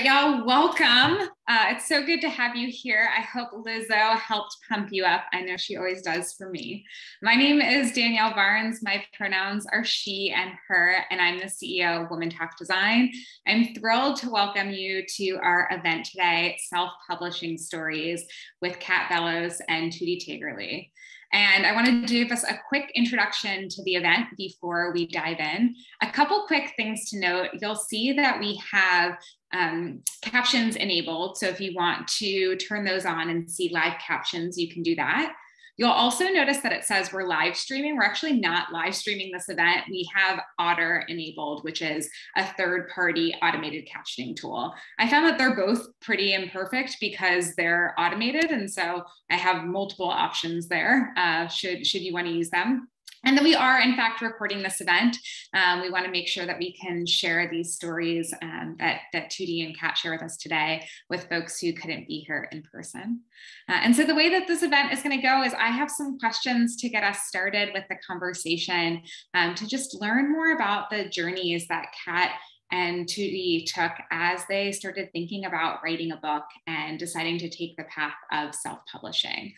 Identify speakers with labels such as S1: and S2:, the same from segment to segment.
S1: Y'all, welcome. It's so good to have you here. I hope Lizzo helped pump you up. I know she always does for me. My name is Danielle Barnes. My pronouns are she and her, and I'm the CEO of Women Talk Design. I'm thrilled to welcome you to our event today, Self-Publishing Stories with Kat Vellos and Tutti Taygerly. And I wanted to give us a quick introduction to the event before we dive in. A couple quick things to note. You'll see that we have captions enabled. So if you want to turn those on and see live captions, you can do that. You'll also notice that it says we're live streaming. We're actually not live streaming this event. We have Otter enabled, which is a third-party automated captioning tool. I found that they're both pretty imperfect because they're automated. And so I have multiple options there should you want to use them. And then we are, in fact, recording this event. We want to make sure that we can share these stories that Tutti and Kat share with us today with folks who couldn't be here in person. And so the way that this event is going to go is I have some questions to get us started with the conversation to just learn more about the journeys that Kat and Tutti took as they started thinking about writing a book and deciding to take the path of self-publishing.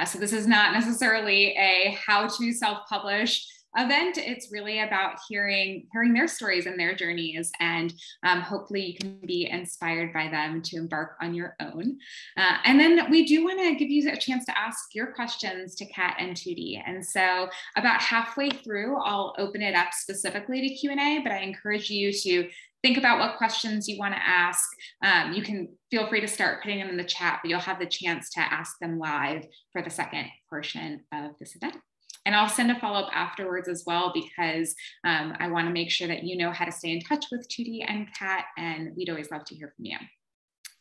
S1: So this is not necessarily a how to self-publish event. It's really about hearing their stories and their journeys, and hopefully you can be inspired by them to embark on your own. And then we do want to give you a chance to ask your questions to Kat and Tutti. And so about halfway through, I'll open it up specifically to Q&A, but I encourage you to think about what questions you want to ask. You can feel free to start putting them in the chat, but you'll have the chance to ask them live for the second portion of this event. And I'll send a follow-up afterwards as well, because I want to make sure that you know how to stay in touch with Tutti and Kat, and we'd always love to hear from you.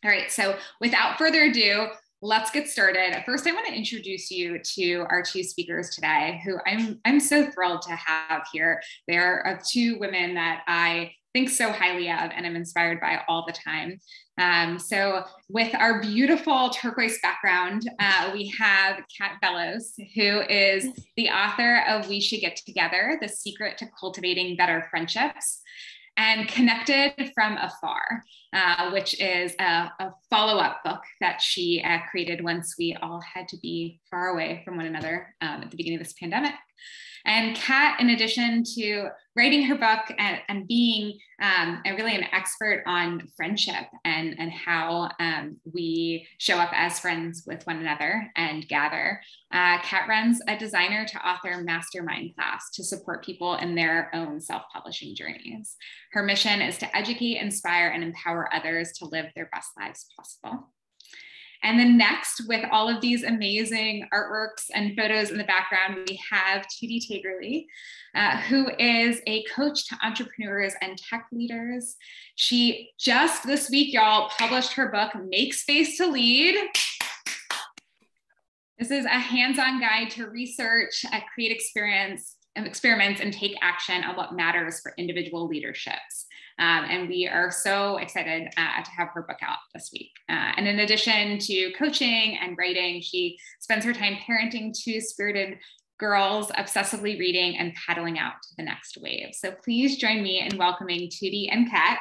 S1: All right, so without further ado, let's get started. First, I want to introduce you to our two speakers today, who I'm so thrilled to have here. They're two women that I think so highly of and I'm inspired by all the time. So with our beautiful turquoise background, we have Kat Vellos, who is the author of We Should Get Together, The Secret to Cultivating Better Friendships, and Connected from Afar, which is a follow-up book that she created once we all had to be far away from one another at the beginning of this pandemic. And Kat, in addition to writing her book and being really an expert on friendship and how we show up as friends with one another and gather, Kat runs a designer to author mastermind class to support people in their own self-publishing journeys. Her mission is to educate, inspire, and empower others to live their best lives possible. And then next, with all of these amazing artworks and photos in the background, we have Tutti Taygerly, who is a coach to entrepreneurs and tech leaders. She just this week, y'all, published her book, Make Space to Lead. This is a hands-on guide to research, create experiments, and take action on what matters for individual leaderships. And we are so excited to have her book out this week. And in addition to coaching and writing, she spends her time parenting two spirited girls, obsessively reading and paddling out to the next wave. So please join me in welcoming Tutti and Kat.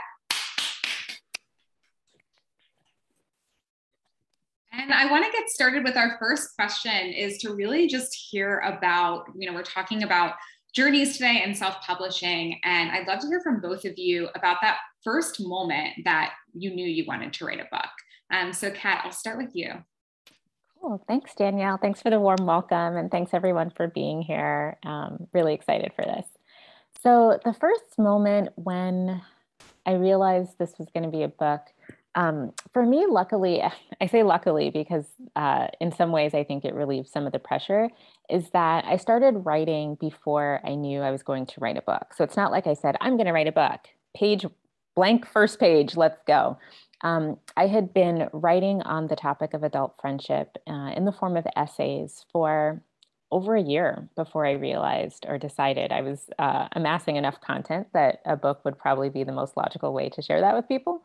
S1: And I want to get started with our first question, is to really just hear about, we're talking about journeys today in self-publishing, and I'd love to hear from both of you about that first moment that you knew you wanted to write a book. So Kat, I'll start with you.
S2: Cool, thanks Danielle. Thanks for the warm welcome, and thanks everyone for being here. Really excited for this. So the first moment when I realized this was going to be a book, for me, luckily, I say luckily because in some ways I think it relieves some of the pressure, is that I started writing before I knew I was going to write a book. So it's not like I said, I'm going to write a book, page blank, first page, let's go. I had been writing on the topic of adult friendship in the form of essays for over a year before I realized or decided I was amassing enough content that a book would probably be the most logical way to share that with people.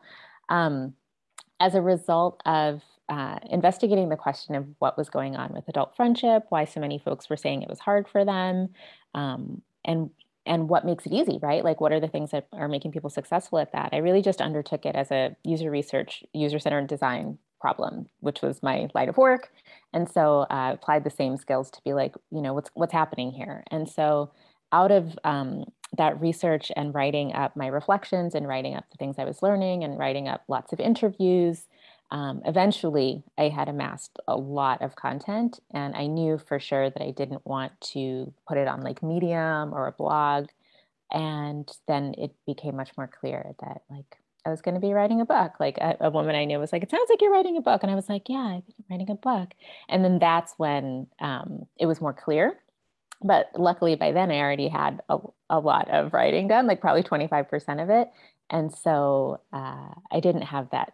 S2: As a result of investigating the question of what was going on with adult friendship, why so many folks were saying it was hard for them, and and what makes it easy, right? Like, what are the things that are making people successful at that? I really just undertook it as a user research, user-centered design problem, which was my line of work. And so I applied the same skills to be like, what's happening here? And so out of that research and writing up my reflections and writing up the things I was learning and writing up lots of interviews, eventually I had amassed a lot of content, and I knew for sure that I didn't want to put it on like Medium or a blog. And then it became much more clear that like I was going to be writing a book. Like a woman I knew was like, "It sounds like you're writing a book." And I was like, "Yeah, I think I'm writing a book." And then that's when it was more clear. But luckily by then I already had a lot of writing done, like probably 25% of it. And so I didn't have that,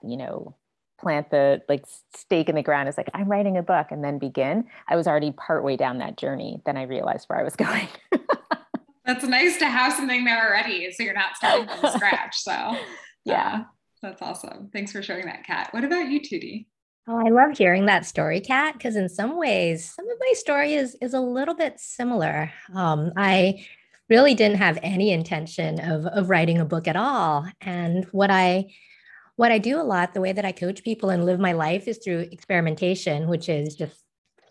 S2: plant the like stake in the ground is like, I'm writing a book and then begin. I was already partway down that journey. Then I realized where I was going.
S1: That's nice to have something there already, so you're not starting from scratch. So
S2: yeah,
S1: that's awesome. Thanks for sharing that, Kat. What about you, Tootie?
S3: Oh, I love hearing that story, Kat, because in some ways, some of my story is a little bit similar. I really didn't have any intention of writing a book at all. And what I do a lot, the way that I coach people and live my life is through experimentation, which is just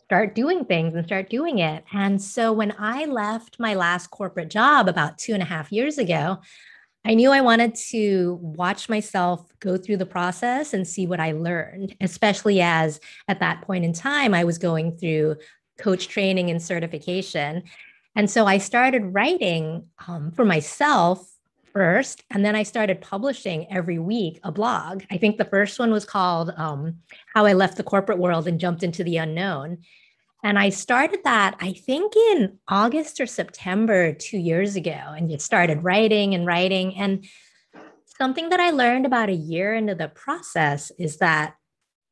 S3: start doing things and start doing it. And so when I left my last corporate job about 2.5 years ago, I knew I wanted to watch myself go through the process and see what I learned, especially as at that point in time, I was going through coach training and certification. And so I started writing for myself first, and then I started publishing every week a blog. I think the first one was called How I Left the Corporate World and Jumped into the Unknown. And I started that, I think, in August or September 2 years ago, and just started writing and writing. And something that I learned about a year into the process is that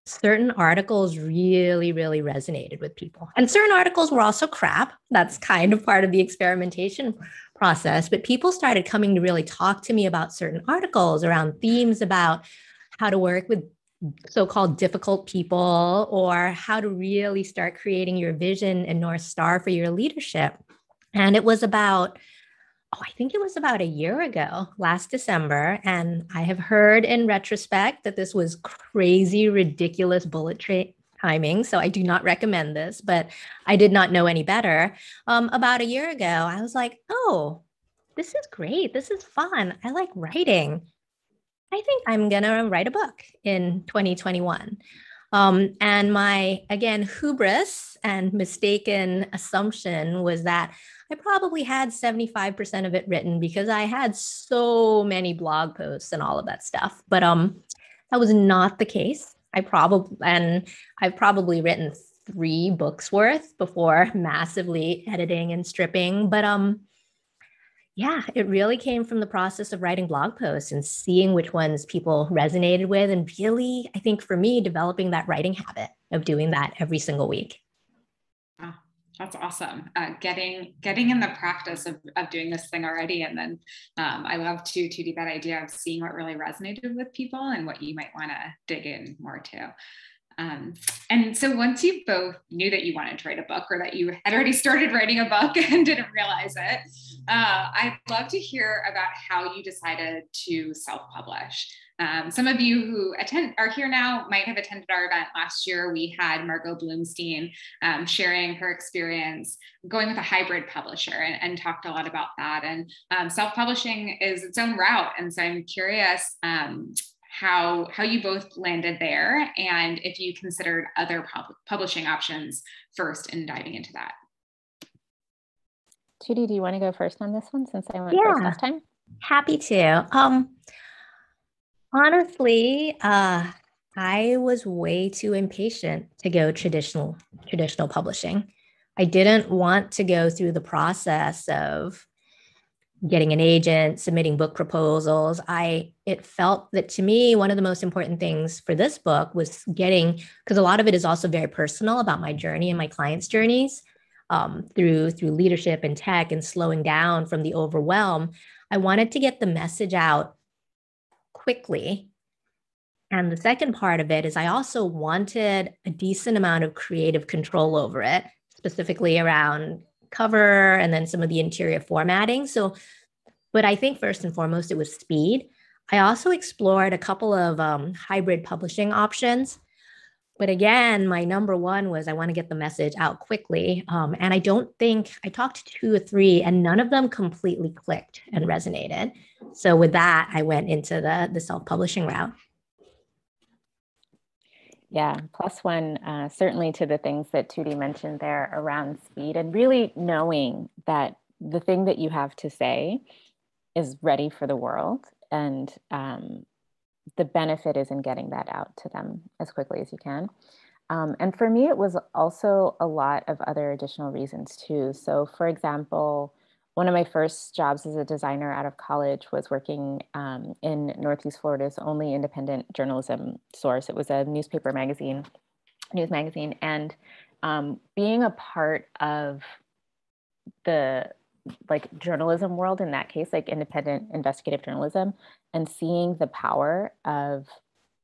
S3: certain articles really, really resonated with people. And certain articles were also crap. That's kind of part of the experimentation process. But people started coming to really talk to me about certain articles around themes about how to work with so-called difficult people, or how to really start creating your vision and North Star for your leadership. And it was about, I think it was about a year ago, last December. And I have heard in retrospect that this was crazy, ridiculous bullet timing. So I do not recommend this, but I did not know any better. About a year ago, I was like, oh, this is great. This is fun. I like writing. I think I'm going to write a book in 2021. And my, again, hubris and mistaken assumption was that I probably had 75% of it written because I had so many blog posts and all of that stuff. But that was not the case. I've probably written 3 books worth before massively editing and stripping. But yeah, it really came from the process of writing blog posts and seeing which ones people resonated with. And really, I think for me, developing that writing habit of doing that every single week.
S1: Oh, that's awesome. Getting in the practice of doing this thing already. And then I love to do that idea of seeing what really resonated with people and what you might want to dig in more to. And so once you both knew that you wanted to write a book, or that you had already started writing a book and didn't realize it, I'd love to hear about how you decided to self-publish. Some of you who are here now might have attended our event last year. We had Margot Bloomstein sharing her experience going with a hybrid publisher, and talked a lot about that. And self-publishing is its own route. And so I'm curious how you both landed there, and if you considered other publishing options first in diving into that.
S2: Tootie, do you want to go first on this one, since I went first last time?
S3: Happy to. Honestly, I was way too impatient to go traditional publishing. I didn't want to go through the process of getting an agent, submitting book proposals. It felt that, to me, one of the most important things for this book was because a lot of it is also very personal about my journey and my clients' journeys through leadership and tech, and slowing down from the overwhelm. I wanted to get the message out quickly. And the second part of it is I also wanted a decent amount of creative control over it, specifically around cover and then some of the interior formatting. So, but I think first and foremost, it was speed. I also explored a couple of hybrid publishing options. But again, my number one was I want to get the message out quickly. And I don't think I talked to 2 or 3 and none of them completely clicked and resonated. So with that, I went into the self-publishing route.
S2: Yeah, plus one, certainly to the things that Tootie mentioned there around speed and really knowing that the thing that you have to say is ready for the world. And the benefit is in getting that out to them as quickly as you can. And for me, it was also a lot of other additional reasons too. So for example, one of my first jobs as a designer out of college was working in Northeast Florida's only independent journalism source. It was a news magazine. And being a part of the journalism world in that case, like independent investigative journalism, and seeing the power of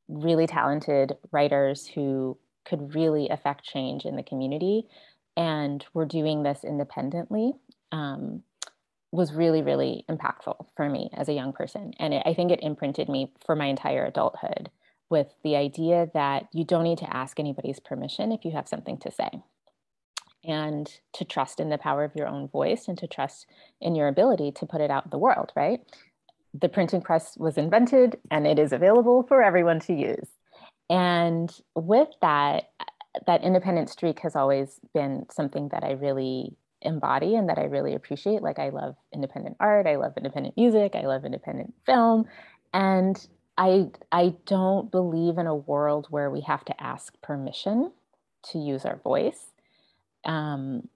S2: really talented writers who could really affect change in the community and were doing this independently was really, really impactful for me as a young person. And I think it imprinted me for my entire adulthood with the idea that you don't need to ask anybody's permission if you have something to say. And to trust in the power of your own voice and to trust in your ability to put it out in the world, right? The printing press was invented and it is available for everyone to use. And with that, that independent streak has always been something that I really embody and that I really appreciate. Like I love independent art, I love independent music, I love independent film. And I don't believe in a world where we have to ask permission to use our voice. And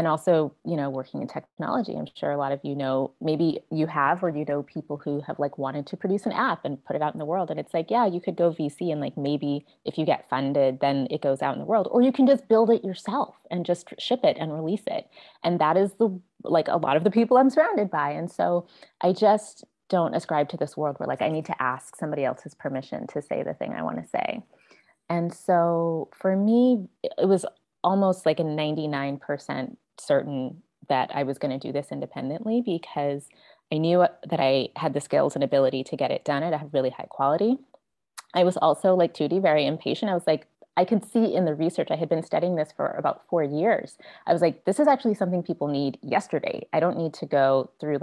S2: also, working in technology, I'm sure a lot of maybe you have, or people who have wanted to produce an app and put it out in the world. And it's yeah, you could go VC and maybe if you get funded, then it goes out in the world, or you can just build it yourself and just ship it and release it. And that is a lot of the people I'm surrounded by. And so I just don't ascribe to this world where I need to ask somebody else's permission to say the thing I want to say. And so for me, it was almost a 99% certain that I was going to do this independently because I knew that I had the skills and ability to get it done at a really high quality. I was also like Tootie, very impatient. I was I could see in the research, I had been studying this for about 4 years. I was this is actually something people need yesterday. I don't need to go through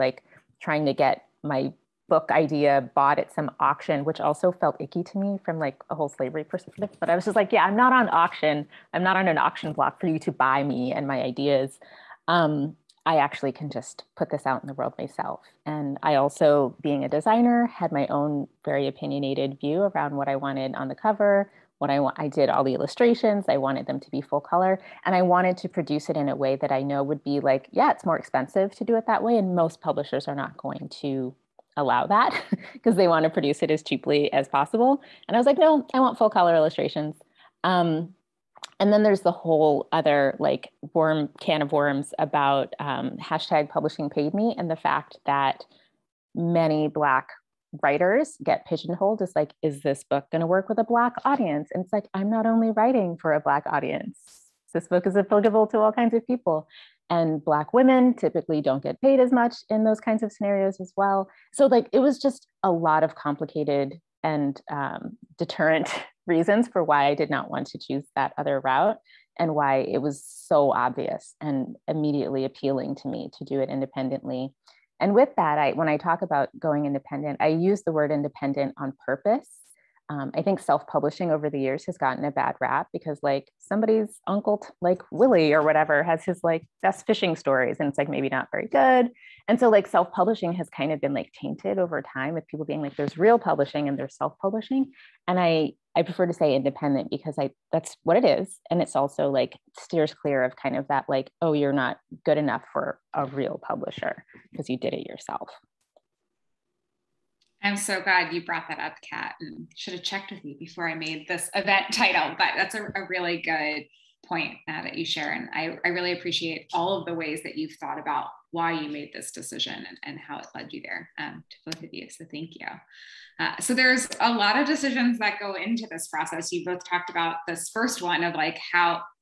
S2: trying to get my book idea bought at some auction, which also felt icky to me from a whole slavery perspective. But I was just yeah, I'm not on auction. I'm not on an auction block for you to buy me and my ideas. I actually can just put this out in the world myself. And I also, being a designer, had my own very opinionated view around what I wanted on the cover, I did all the illustrations. I wanted them to be full color. And I wanted to produce it in a way that I know would be yeah, it's more expensive to do it that way. And most publishers are not going to allow that because they want to produce it as cheaply as possible. And I was no, I want full color illustrations. And then there's the whole other can of worms about hashtag publishing paid me and the fact that many Black writers get pigeonholed as is this book going to work with a Black audience? And it's I'm not only writing for a Black audience. This book is applicable to all kinds of people. And Black women typically don't get paid as much in those kinds of scenarios as well. So it was just a lot of complicated and deterrent reasons for why I did not want to choose that other route and why it was so obvious and immediately appealing to me to do it independently. And with that, when I talk about going independent, I use the word independent on purpose. I think self-publishing over the years has gotten a bad rap because somebody's uncle, Willie or whatever, has his best fishing stories and it's maybe not very good. And so self-publishing has kind of been tainted over time with people being there's real publishing and there's self-publishing. And I prefer to say independent because that's what it is. And it's also steers clear of kind of that oh, you're not good enough for a real publisher because you did it yourself.
S1: I'm so glad you brought that up, Kat, and should have checked with you before I made this event title, but that's a really good point that you share. And I really appreciate all of the ways that you've thought about why you made this decision and how it led you there, to both of you. So thank you. So there's a lot of decisions that go into this process. You both talked about this first one of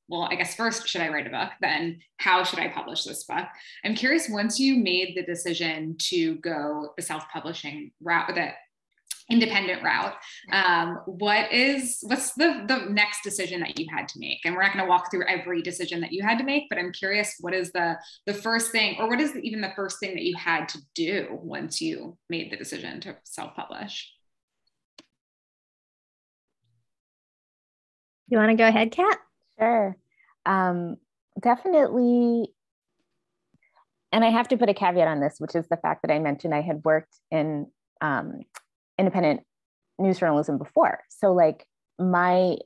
S1: well, I guess first, should I write a book? Then how should I publish this book? I'm curious, once you made the decision to go the self-publishing route, the independent route, what's the next decision that you had to make? And we're not going to walk through every decision that you had to make, but I'm curious, what is the first thing, or what is even the first thing that you had to do once you made the decision to self-publish?
S3: You want to go ahead, Kat?
S2: Sure. Definitely. And I have to put a caveat on this, which is the fact that I mentioned I had worked in independent news journalism before. So like my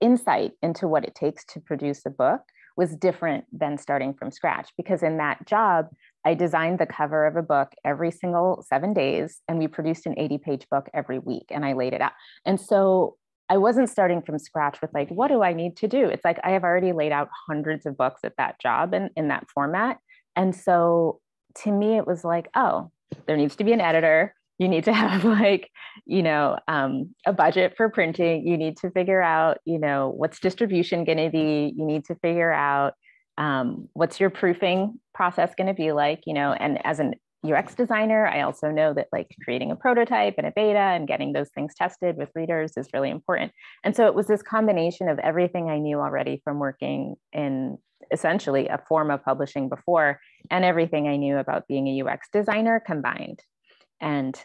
S2: insight into what it takes to produce a book was different than starting from scratch, because in that job, I designed the cover of a book every single 7 days, and we produced an 80-page book every week, and I laid it out. And so I wasn't starting from scratch with like, what do I need to do? It's like, I have already laid out hundreds of books at that job and in that format. And so to me, it was like, oh, there needs to be an editor. You need to have like, a budget for printing. You need to figure out, what's distribution going to be. You need to figure out what's your proofing process going to be like, and as an UX designer, I also know that like creating a prototype and a beta and getting those things tested with readers is really important. And so it was this combination of everything I knew already from working in essentially a form of publishing before, and everything I knew about being a UX designer combined. And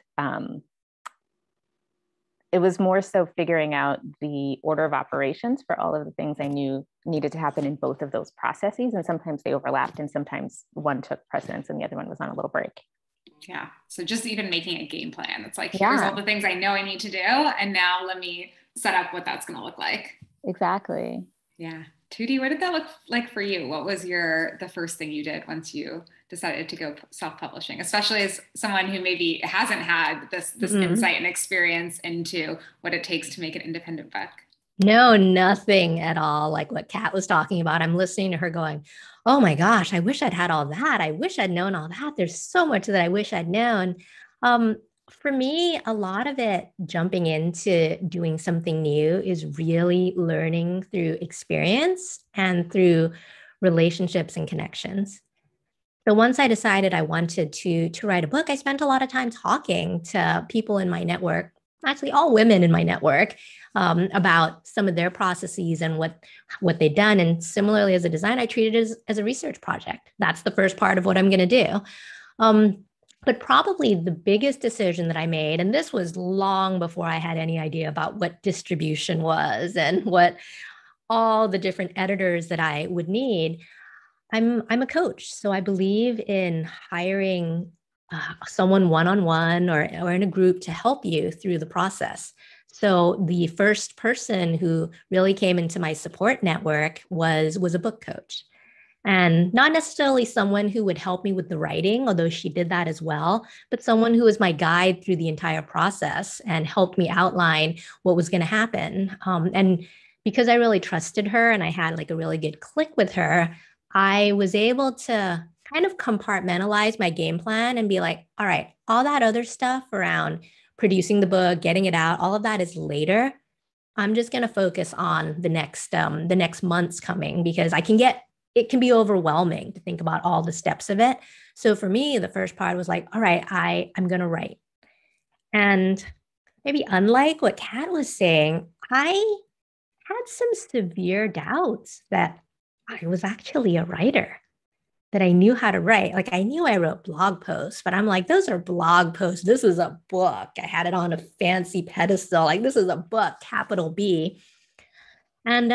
S2: it was more so figuring out the order of operations for all of the things I knew needed to happen in both of those processes. And sometimes they overlapped, and sometimes one took precedence and the other one was on a little break.
S1: Yeah. So just even making a game plan. It's like, here's all the things I know I need to do, and now let me set up what that's going to look like.
S2: Exactly.
S1: Yeah. Tootie, what did that look like for you? What was the first thing you did once you decided to go self-publishing, especially as someone who maybe hasn't had this insight and experience into what it takes to make an independent book?
S3: No, nothing at all like what Kat was talking about. I'm listening to her going, oh my gosh, I wish I'd had all that. I wish I'd known all that. There's so much that I wish I'd known. For me, a lot of it jumping into doing something new is really learning through experience and through relationships and connections. So once I decided I wanted to write a book, I spent a lot of time talking to people in my network, actually all women in my network, about some of their processes and what they'd done. And similarly, as a designer, I treated it as a research project. That's the first part of what I'm going to do. But probably the biggest decision that I made, and this was long before I had any idea about what distribution was and what all the different editors that I would need. I'm a coach, so I believe in hiring someone one-on-one or in a group to help you through the process. So the first person who really came into my support network was a book coach. And not necessarily someone who would help me with the writing, although she did that as well, but someone who was my guide through the entire process and helped me outline what was going to happen. And because I really trusted her and I had like a really good click with her, I was able to kind of compartmentalize my game plan and be like, all right, all that other stuff around producing the book, getting it out, all of that is later. I'm just going to focus on the next months coming, because it can be overwhelming to think about all the steps of it. So for me, the first part was like, all right, I'm going to write. And maybe unlike what Kat was saying, I had some severe doubts that I was actually a writer, that I knew how to write. Like I knew I wrote blog posts, but I'm like, those are blog posts. This is a book. I had it on a fancy pedestal. Like this is a book, capital B. And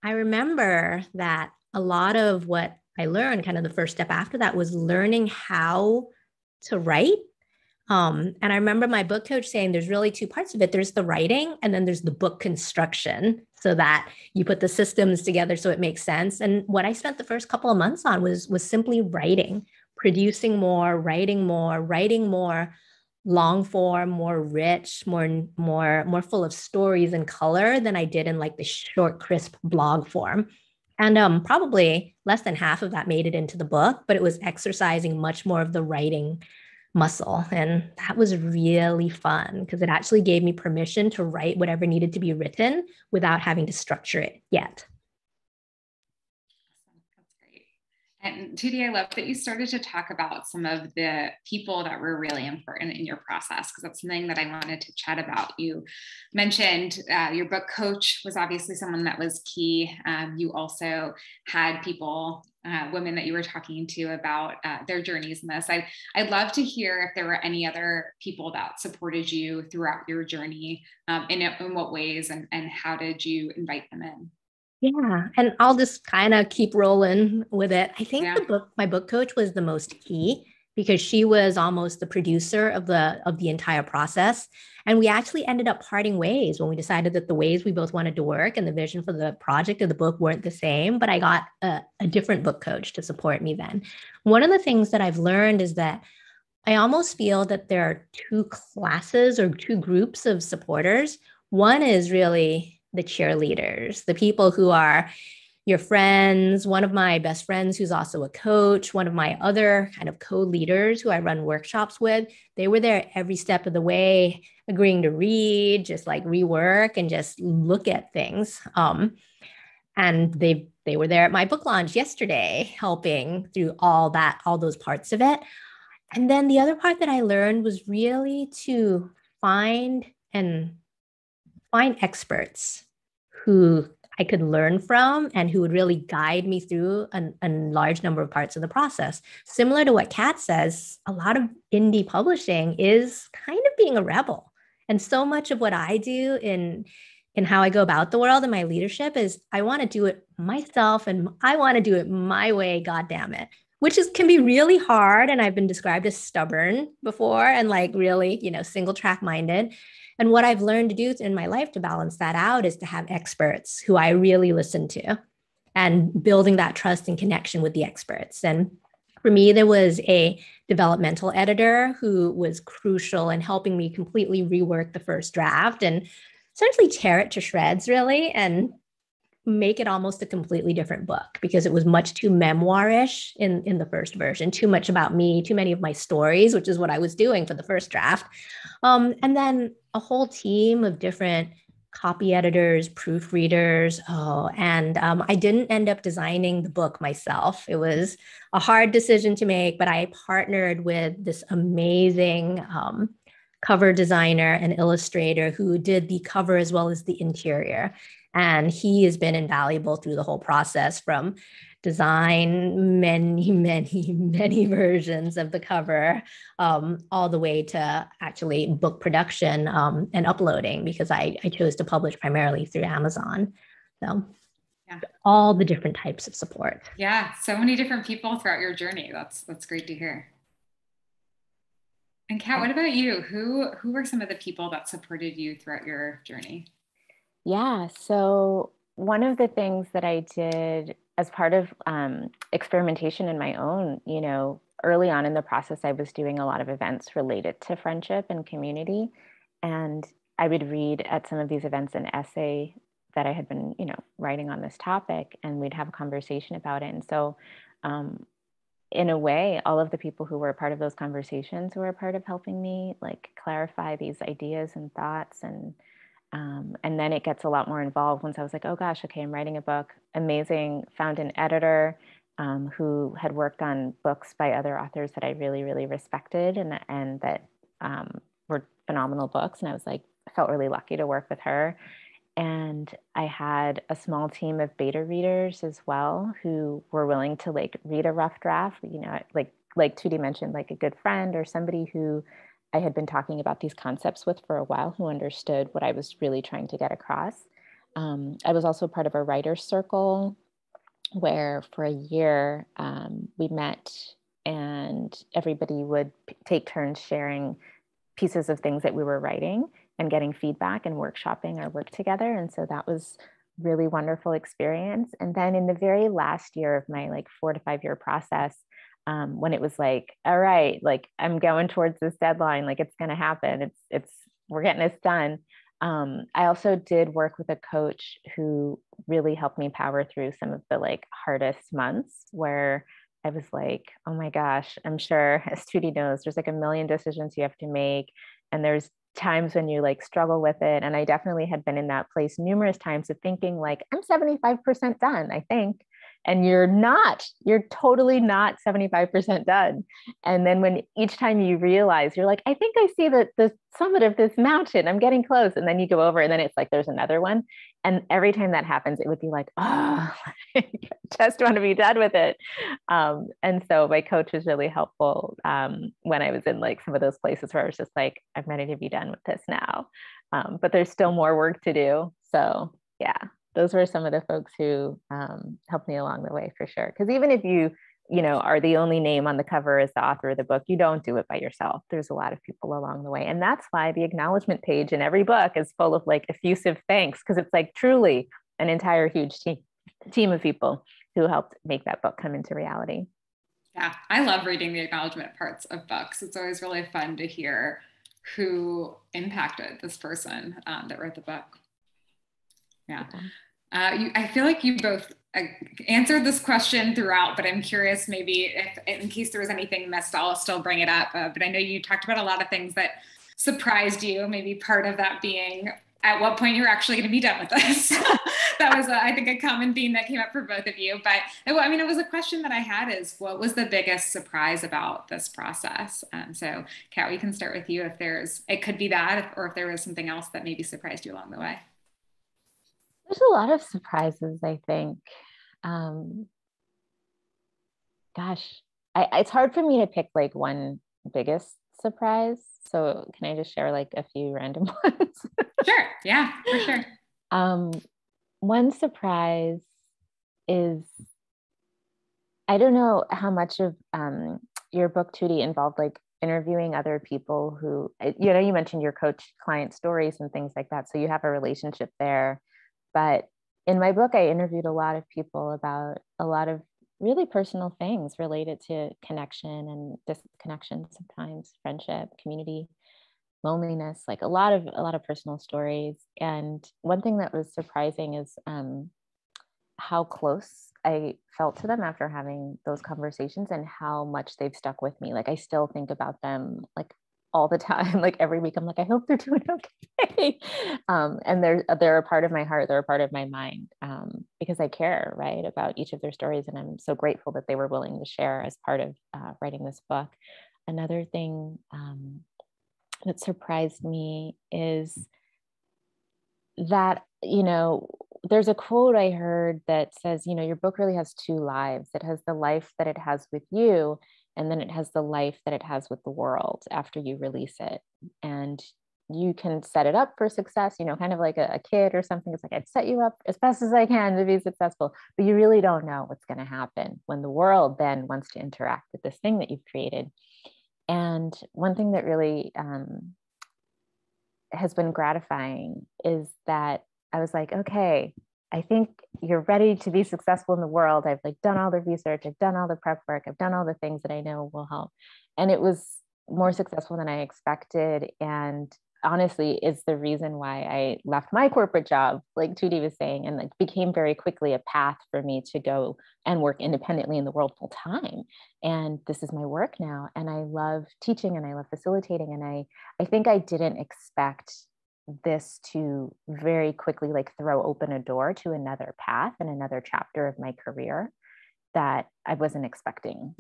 S3: I remember that a lot of what I learned, kind of the first step after that, was learning how to write. And I remember my book coach saying there's really two parts of it. There's the writing, and then there's the book construction, so that you put the systems together so it makes sense. And what I spent the first couple of months on was simply writing, producing more, writing more long form, more rich, more full of stories and color than I did in like the short, crisp blog form. And probably less than half of that made it into the book, but it was exercising much more of the writing muscle. And that was really fun because it actually gave me permission to write whatever needed to be written without having to structure it yet.
S1: And Tootie, I love that you started to talk about some of the people that were really important in your process, because that's something that I wanted to chat about. You mentioned your book coach was obviously someone that was key. You also had people, women that you were talking to about their journeys in this. I'd love to hear if there were any other people that supported you throughout your journey, in what ways, and how did you invite them in?
S3: Yeah, and I'll just kind of keep rolling with it. I think
S1: Yeah.
S3: my book coach was the most key because she was almost the producer of the entire process. And we actually ended up parting ways when we decided that the ways we both wanted to work and the vision for the project of the book weren't the same, but I got a different book coach to support me then. One of the things that I've learned is that I almost feel that there are two classes or two groups of supporters. One is really the cheerleaders, the people who are your friends, one of my best friends who's also a coach, one of my other kind of co-leaders who I run workshops with. They were there every step of the way, agreeing to read, just like rework and just look at things. And they were there at my book launch yesterday, helping through all those parts of it. And then the other part that I learned was really to find experts who I could learn from and who would really guide me through a large number of parts of the process. Similar to what Kat says, a lot of indie publishing is kind of being a rebel. And so much of what I do in how I go about the world and my leadership is I want to do it myself and I want to do it my way, God damn it. Can be really hard. And I've been described as stubborn before and like really, single track minded. And what I've learned to do in my life to balance that out is to have experts who I really listen to and building that trust and connection with the experts. And for me, there was a developmental editor who was crucial in helping me completely rework the first draft and essentially tear it to shreds, really, and make it almost a completely different book because it was much too memoirish in the first version, too much about me, too many of my stories, which is what I was doing for the first draft. And then a whole team of different copy editors, proofreaders. I didn't end up designing the book myself. It was a hard decision to make, but I partnered with this amazing cover designer and illustrator who did the cover as well as the interior. And he has been invaluable through the whole process from design many versions of the cover, all the way to actually book production and uploading, because I chose to publish primarily through Amazon. So yeah, all the different types of support.
S1: Yeah, so many different people throughout your journey. That's great to hear. And Kat, what about you? Who were some of the people that supported you throughout your journey?
S2: Yeah, so one of the things that I did as part of experimentation in my own, early on in the process, I was doing a lot of events related to friendship and community. And I would read at some of these events an essay that I had been, writing on this topic, and we'd have a conversation about it. And so in a way, all of the people who were a part of those conversations were a part of helping me like clarify these ideas and thoughts. And then it gets a lot more involved once I was like, oh gosh, okay, I'm writing a book. Amazing. Found an editor who had worked on books by other authors that I really, really respected and that were phenomenal books. And I was like, I felt really lucky to work with her. And I had a small team of beta readers as well who were willing to like read a rough draft, like Tootie mentioned, like a good friend or somebody who I had been talking about these concepts with for a while, who understood what I was really trying to get across. I was also part of a writer's circle where for a year we met and everybody would take turns sharing pieces of things that we were writing and getting feedback and workshopping our work together. And so that was really wonderful experience. And then in the very last year of my like 4 to 5 year process, when it was like, all right, like I'm going towards this deadline, like it's going to happen. We're getting this done. I also did work with a coach who really helped me power through some of the like hardest months where I was like, oh my gosh, I'm sure as Tootie knows, there's like a million decisions you have to make. And there's times when you like struggle with it. And I definitely had been in that place numerous times of thinking like, I'm 75% done, I think. And you're totally not 75% done. And then when each time you realize, you're like, I think I see the summit of this mountain, I'm getting close. And then you go over and then it's like, there's another one. And every time that happens, it would be like, oh, I just want to be done with it. And so my coach was really helpful when I was in like some of those places where I was just like, I'm ready to be done with this now. But there's still more work to do. So yeah, those were some of the folks who helped me along the way for sure. Because even if you are the only name on the cover as the author of the book, you don't do it by yourself. There's a lot of people along the way. And that's why the acknowledgement page in every book is full of like effusive thanks, because it's like truly an entire huge team of people who helped make that book come into reality.
S1: Yeah, I love reading the acknowledgement parts of books. It's always really fun to hear who impacted this person that wrote the book. Yeah. I feel like you both answered this question throughout, but I'm curious maybe if in case there was anything missed, I'll still bring it up. But I know you talked about a lot of things that surprised you, maybe part of that being at what point you're actually going to be done with this. That was, I think, a common theme that came up for both of you. But I mean, it was a question that I had is, what was the biggest surprise about this process? So Kat, we can start with you if it could be that, or if there was something else that maybe surprised you along the way.
S2: There's a lot of surprises, I think. It's hard for me to pick like one biggest surprise. So can I just share like a few random ones?
S1: Sure. Yeah, for sure.
S2: One surprise is, I don't know how much of your book, Tootie, involved like interviewing other people who, you mentioned your coach client stories and things like that. So you have a relationship there. But in my book, I interviewed a lot of people about a lot of really personal things related to connection and disconnection, sometimes friendship, community, loneliness, like a lot of personal stories. And one thing that was surprising is how close I felt to them after having those conversations and how much they've stuck with me. Like I still think about them like all the time, like every week I'm like, I hope they're doing okay. And they're a part of my heart, they're a part of my mind, because I care, right, about each of their stories. And I'm so grateful that they were willing to share as part of writing this book. Another thing that surprised me is that, there's a quote I heard that says, your book really has two lives. It has the life that it has with you, and then it has the life that it has with the world after you release it. And you can set it up for success, kind of like a kid or something. It's like, I'd set you up as best as I can to be successful, but you really don't know what's going to happen when the world then wants to interact with this thing that you've created. And one thing that really has been gratifying is that I was like, okay, I think you're ready to be successful in the world. I've like done all the research, I've done all the prep work, I've done all the things that I know will help. And it was more successful than I expected. And honestly, is the reason why I left my corporate job, like Tootie was saying, and like became very quickly a path for me to go and work independently in the world full time. And this is my work now. And I love teaching and I love facilitating. And I think I didn't expect this to very quickly like throw open a door to another path and another chapter of my career that I wasn't expecting.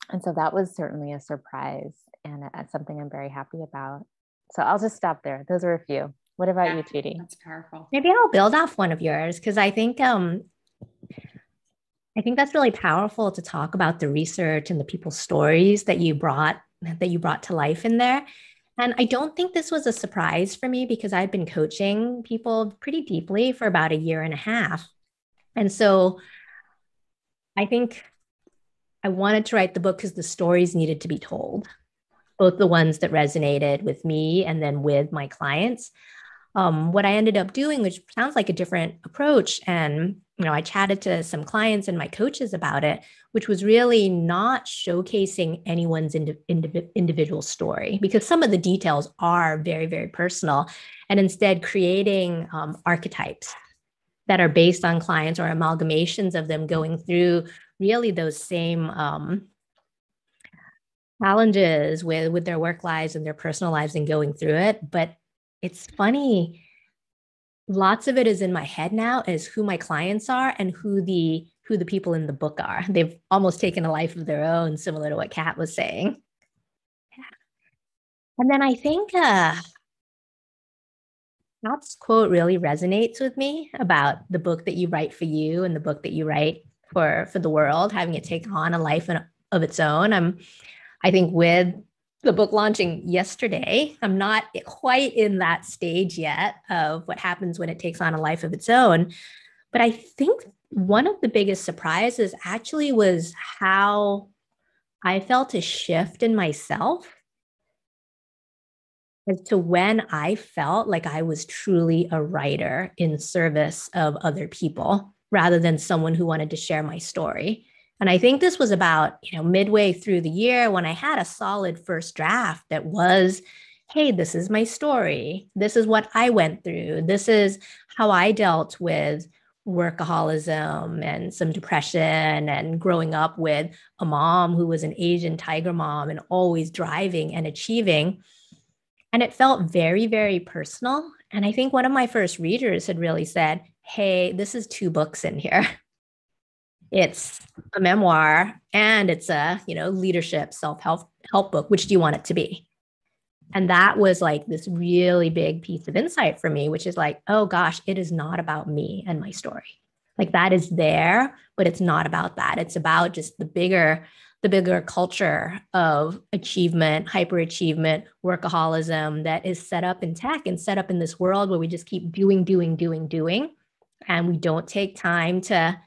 S2: And so that was certainly a surprise and something I'm very happy about. So I'll just stop there. Those are a few. What about you, Tootie?
S1: That's powerful.
S3: Maybe I'll build off one of yours because I think that's really powerful to talk about the research and the people's stories that you brought to life in there. And I don't think this was a surprise for me because I'd been coaching people pretty deeply for about a year and a half. And so I think I wanted to write the book because the stories needed to be told, both the ones that resonated with me and then with my clients. What I ended up doing, which sounds like a different approach, and I chatted to some clients and my coaches about it, which was really not showcasing anyone's individual story, because some of the details are very, very personal, and instead creating archetypes that are based on clients or amalgamations of them going through really those same challenges with their work lives and their personal lives and going through it. But it's funny, lots of it is in my head now as who my clients are and who the who the people in the book are. They've almost taken a life of their own, similar to what Kat was saying. Yeah. And then I think Kat's quote really resonates with me about the book that you write for you and the book that you write for the world, having it take on a life of its own. I think with the book launching yesterday, I'm not quite in that stage yet of what happens when it takes on a life of its own. But I think one of the biggest surprises actually was how I felt a shift in myself as to when I felt like I was truly a writer in service of other people rather than someone who wanted to share my story. And I think this was about, midway through the year when I had a solid first draft that was, hey, this is my story. This is what I went through. This is how I dealt with workaholism and some depression and growing up with a mom who was an Asian tiger mom and always driving and achieving. And it felt very, very personal. And I think one of my first readers had really said, hey, this is 2 books in here. It's a memoir and it's a, leadership self-help book. Which do you want it to be? And that was like this really big piece of insight for me, which is like, oh gosh, it is not about me and my story. Like that is there, but it's not about that. It's about just the bigger culture of achievement, hyperachievement, workaholism that is set up in tech and set up in this world where we just keep doing. And we don't take time to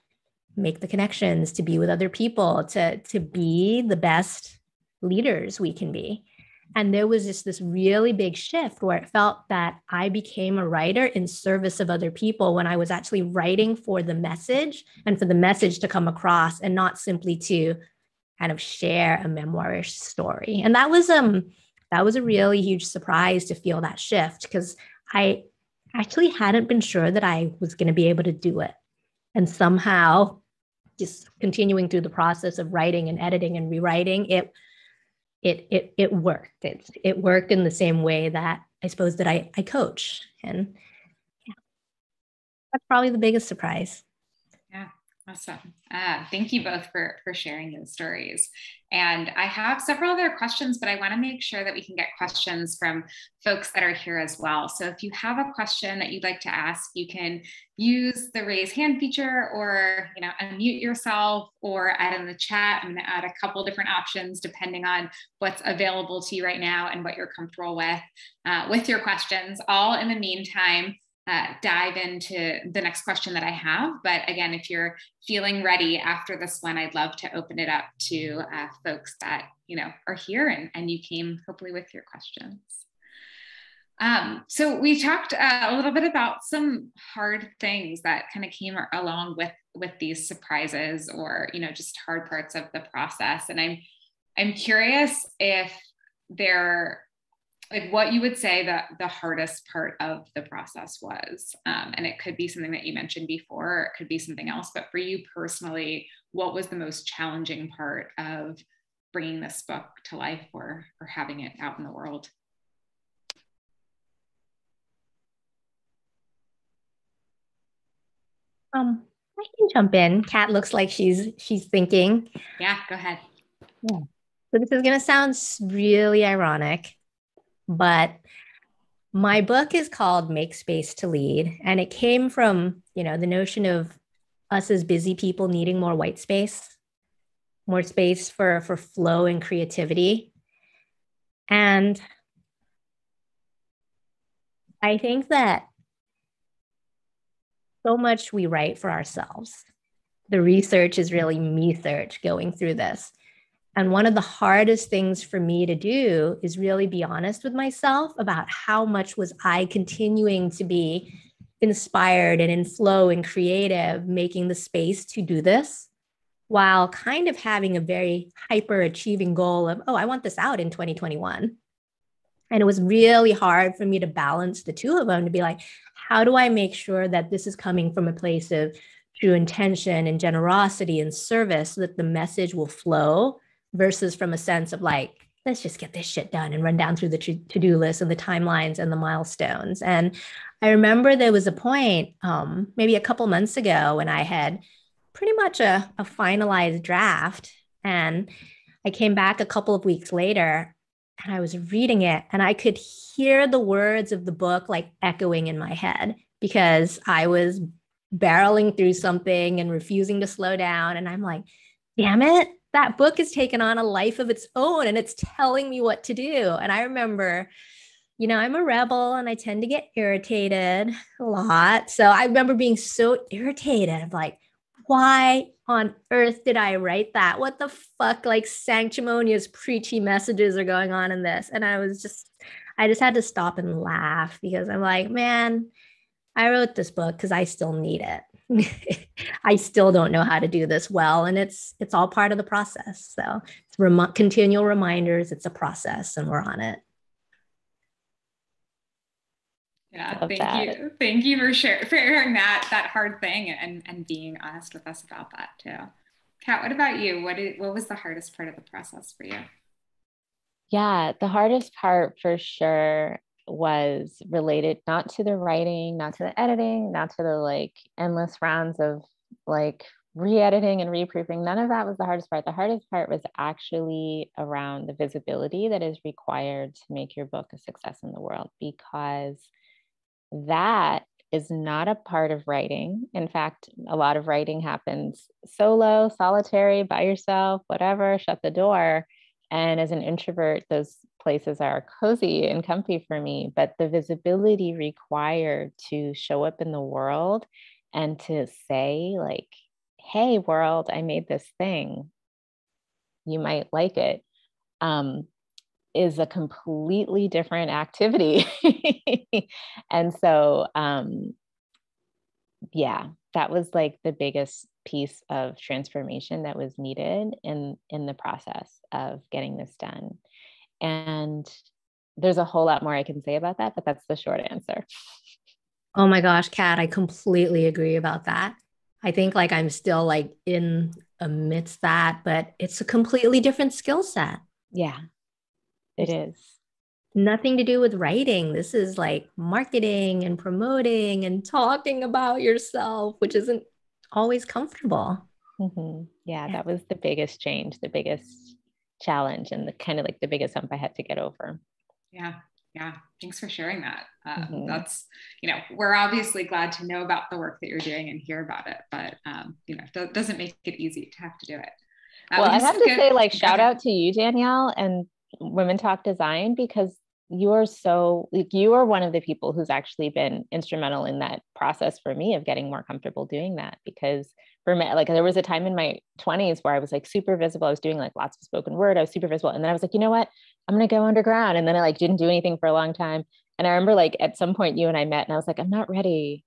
S3: make the connections, to be with other people, to be the best leaders we can be. And there was just this really big shift where it felt that I became a writer in service of other people when I was actually writing for the message and for the message to come across and not simply to kind of share a memoirish story. And that was a really huge surprise to feel that shift because I actually hadn't been sure that I was going to be able to do it. And somehow just continuing through the process of writing and editing and rewriting, it worked. It worked in the same way that I suppose that I coach. And yeah, that's probably the biggest surprise.
S1: Yeah, awesome. Thank you both for sharing those stories. And I have several other questions, but I want to make sure that we can get questions from folks that are here as well. So if you have a question that you'd like to ask, you can use the raise hand feature or, unmute yourself or add in the chat. I'm going to add a couple different options depending on what's available to you right now and what you're comfortable with your questions. All in the meantime, dive into the next question that I have. But again, if you're feeling ready after this one, I'd love to open it up to folks that, are here and you came hopefully with your questions. So we talked a little bit about some hard things that kind of came along with these surprises or, just hard parts of the process. And I'm curious if like what you would say that the hardest part of the process was. And it could be something that you mentioned before, or it could be something else, but for you personally, what was the most challenging part of bringing this book to life or having it out in the world?
S3: I can jump in. Kat looks like she's thinking.
S1: Yeah, go ahead.
S3: Yeah. So this is going to sound really ironic, but my book is called Make Space to Lead. And it came from, the notion of us as busy people needing more white space, more space for flow and creativity. And I think that so much we write for ourselves. The research is really me-search going through this. And one of the hardest things for me to do is really be honest with myself about how much was I continuing to be inspired and in flow and creative, making the space to do this, while kind of having a very hyper achieving goal of, I want this out in 2021. And it was really hard for me to balance the two of them, to be like, how do I make sure that this is coming from a place of true intention and generosity and service so that the message will flow, versus from a sense of like, let's just get this shit done and run down through the to-do list and the timelines and the milestones. And I remember there was a point, maybe a couple months ago, when I had pretty much a finalized draft. And I came back a couple of weeks later and I was reading it and I could hear the words of the book like echoing in my head because I was barreling through something and refusing to slow down. And I'm like, damn it, that book has taken on a life of its own and it's telling me what to do. And I remember, I'm a rebel and I tend to get irritated a lot. So I remember being so irritated. I'm like, why on earth did I write that? What the fuck, like sanctimonious, preachy messages are going on in this? And I just had to stop and laugh because I'm like, man, I wrote this book because I still need it. I still don't know how to do this well. And it's all part of the process. So it's continual reminders. It's a process and we're on it.
S1: Yeah, thank you. Thank you for sharing that hard thing and being honest with us about that too. Kat, what about you? What was the hardest part of the process for you?
S2: Yeah, the hardest part for sure was related not to the writing, not to the editing, not to the like endless rounds of like re-editing and reproofing. None of that was the hardest part. The hardest part was actually around the visibility that is required to make your book a success in the world, because that is not a part of writing. In fact, a lot of writing happens solo, solitary, by yourself, whatever, shut the door. And as an introvert, those places are cozy and comfy for me, but the visibility required to show up in the world and to say like, hey world, I made this thing, you might like it, is a completely different activity. And so, yeah, that was like the biggest piece of transformation that was needed in the process of getting this done. And there's a whole lot more I can say about that, but that's the short answer.
S3: Oh my gosh, Kat, I completely agree about that. I think like I'm still like in amidst that, but it's a completely different skill set.
S2: Yeah, it is.
S3: Nothing to do with writing. This is like marketing and promoting and talking about yourself, which isn't always comfortable.
S2: Mm-hmm. Yeah, that was the biggest change, the biggest challenge, and the kind of like the biggest hump I had to get over.
S1: Yeah. Thanks for sharing that. That's, we're obviously glad to know about the work that you're doing and hear about it, but, it doesn't make it easy to have to do it.
S2: Well, I have to say, like, shout out to you, Danielle, and Women Talk Design, because you are one of the people who's actually been instrumental in that process for me of getting more comfortable doing that. Because for me, like, there was a time in my 20s where I was like super visible. I was doing like lots of spoken word. I was super visible. And then I was like, you know what? I'm going to go underground. And then I like didn't do anything for a long time. And I remember like at some point you and I met and I was like, I'm not ready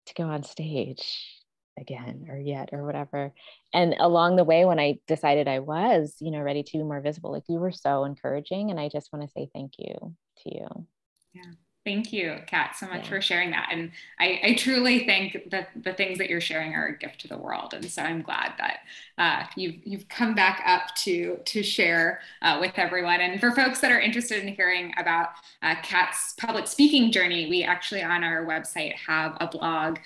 S2: to go on stage again or yet or whatever. And along the way, when I decided I was, ready to be more visible, like you were so encouraging. And I just want to say thank you to you.
S1: Yeah. Thank you, Kat, so much for sharing that. And I truly think that the things that you're sharing are a gift to the world. And so I'm glad that you've come back up to share with everyone. And for folks that are interested in hearing about Kat's public speaking journey, we actually on our website have a blog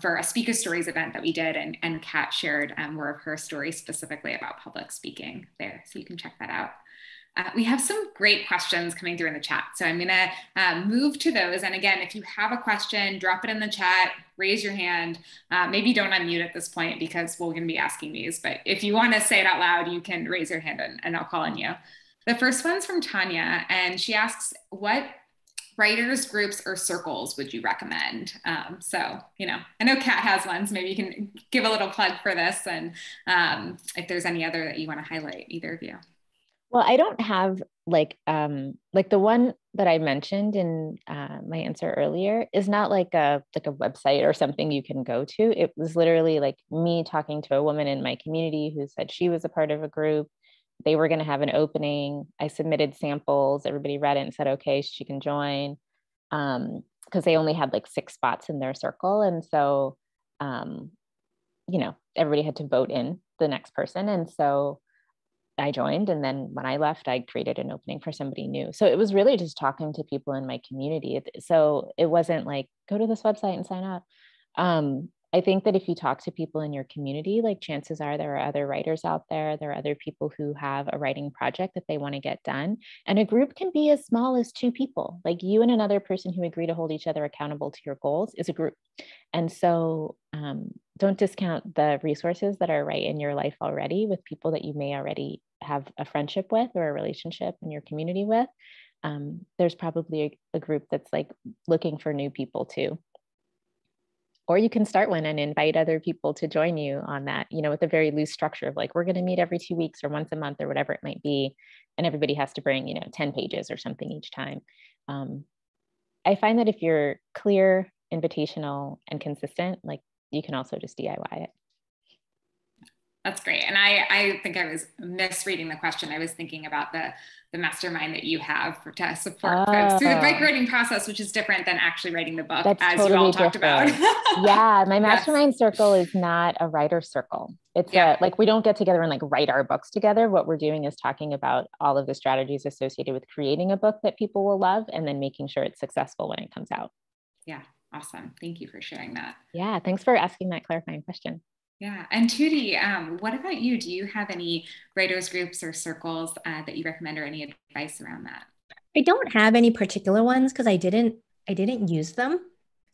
S1: for a Speak a Stories event that we did. And Kat shared more of her story specifically about public speaking there. So you can check that out. We have some great questions coming through in the chat. So I'm going to move to those. And again, if you have a question, drop it in the chat, raise your hand. Maybe don't unmute at this point because we're going to be asking these. But if you want to say it out loud, you can raise your hand and I'll call on you. The first one's from Tanya, and she asks, what writers, groups, or circles would you recommend? So, I know Kat has one, so maybe you can give a little plug for this. And if there's any other that you want to highlight, either of you.
S2: Well, I don't have like the one that I mentioned in my answer earlier is not like a website or something you can go to. It was literally like me talking to a woman in my community who said she was a part of a group. They were going to have an opening. I submitted samples. Everybody read it and said, okay, she can join. Because they only had like 6 spots in their circle. And so, everybody had to vote in the next person. And so I joined. And then when I left, I created an opening for somebody new. So it was really just talking to people in my community. So it wasn't like, go to this website and sign up. I think that if you talk to people in your community, like chances are there are other writers out there. There are other people who have a writing project that they want to get done. And a group can be as small as 2 people. Like you and another person who agree to hold each other accountable to your goals is a group. And so don't discount the resources that are right in your life already with people that you may already have a friendship with or a relationship in your community with. There's probably a group that's like looking for new people too. Or you can start one and invite other people to join you on that, you know, with a very loose structure of like, we're going to meet every 2 weeks or once a month or whatever it might be. And everybody has to bring, you know, 10 pages or something each time. I find that if you're clear, invitational, and consistent, like you can also just DIY it.
S1: That's great. And I think I was misreading the question. I was thinking about the mastermind that you have to support folks through the book writing process, which is different than actually writing the book.
S2: That's
S1: as
S2: totally
S1: you all talked
S2: different.
S1: about.
S2: Yeah, my mastermind circle is not a writer circle. It's like we don't get together and like write our books together. What we're doing is talking about all of the strategies associated with creating a book that people will love and then making sure it's successful when it comes out.
S1: Yeah, awesome. Thank you for sharing that.
S2: Yeah, thanks for asking that clarifying question.
S1: Yeah. And Tootie, what about you? Do you have any writers groups or circles that you recommend or any advice around that?
S3: I don't have any particular ones because I didn't use them.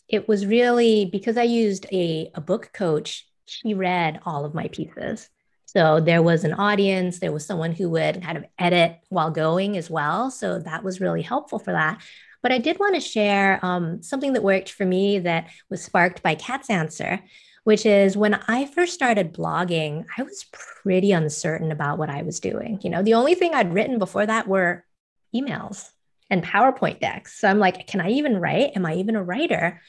S3: It was really because I used a book coach. She read all of my pieces. So there was an audience, there was someone who would kind of edit while going as well. So that was really helpful for that. But I did want to share something that worked for me that was sparked by Kat's answer, which is when I first started blogging, I was pretty uncertain about what I was doing. You know, the only thing I'd written before that were emails and PowerPoint decks. So I'm like, can I even write? Am I even a writer?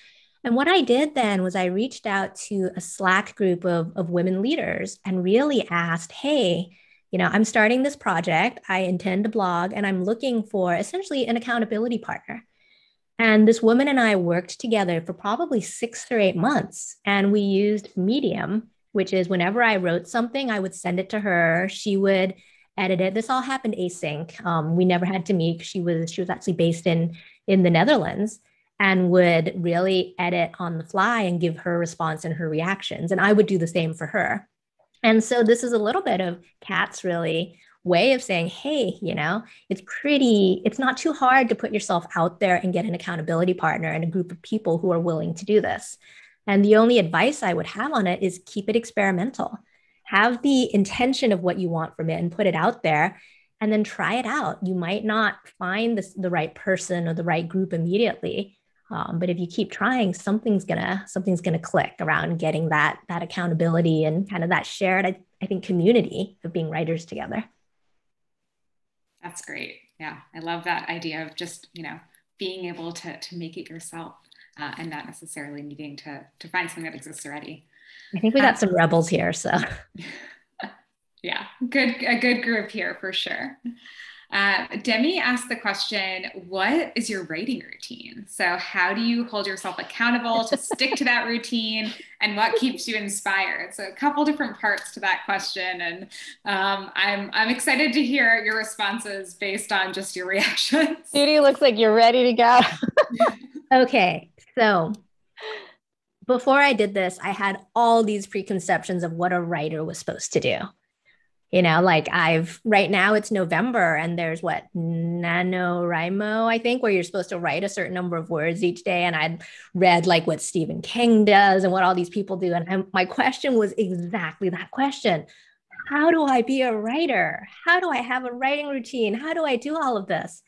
S3: And what I did then was I reached out to a Slack group of women leaders and really asked, hey, you know, I'm starting this project. I intend to blog and I'm looking for essentially an accountability partner. And this woman and I worked together for probably 6 or 8 months. And we used Medium, which is whenever I wrote something, I would send it to her. She would edit it. This all happened async. We never had to meet. She was actually based in the Netherlands and would really edit on the fly and give her response and her reactions. And I would do the same for her. And so this is a little bit of Kat's really way of saying, hey, you know, it's not too hard to put yourself out there and get an accountability partner and a group of people who are willing to do this. And the only advice I would have on it is keep it experimental. Have the intention of what you want from it and put it out there and then try it out. You might not find the right person or the right group immediately. But if you keep trying, something's gonna click around getting that accountability and kind of that shared, I think, community of being writers together.
S1: That's great. Yeah, I love that idea of just, you know, being able to make it yourself and not necessarily needing to find something that exists already.
S3: I think we got some rebels here, so.
S1: Yeah, a good group here for sure. Demi asked the question, what is your writing routine? So how do you hold yourself accountable to stick to that routine and what keeps you inspired? So a couple different parts to that question. And I'm excited to hear your responses based on just your reactions.
S2: Tootie looks like you're ready to go.
S3: Okay, so before I did this, I had all these preconceptions of what a writer was supposed to do. You know, like right now it's November and there's NaNoWriMo, I think, where you're supposed to write a certain number of words each day. And I'd read like what Stephen King does and what all these people do. And my question was exactly that question. How do I be a writer? How do I have a writing routine? How do I do all of this?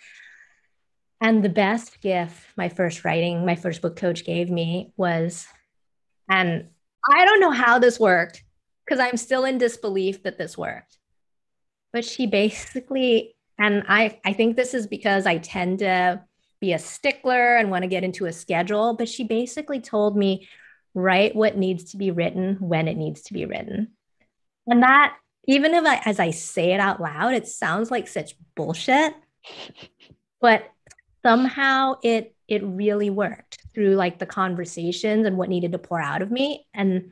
S3: And the best gift my first book coach gave me was, and I don't know how this worked, because I'm still in disbelief that this worked. But she basically, and I think this is because I tend to be a stickler and want to get into a schedule, but she basically told me, write what needs to be written when it needs to be written. And that, even if as I say it out loud, it sounds like such bullshit, but somehow it really worked through like the conversations and what needed to pour out of me. And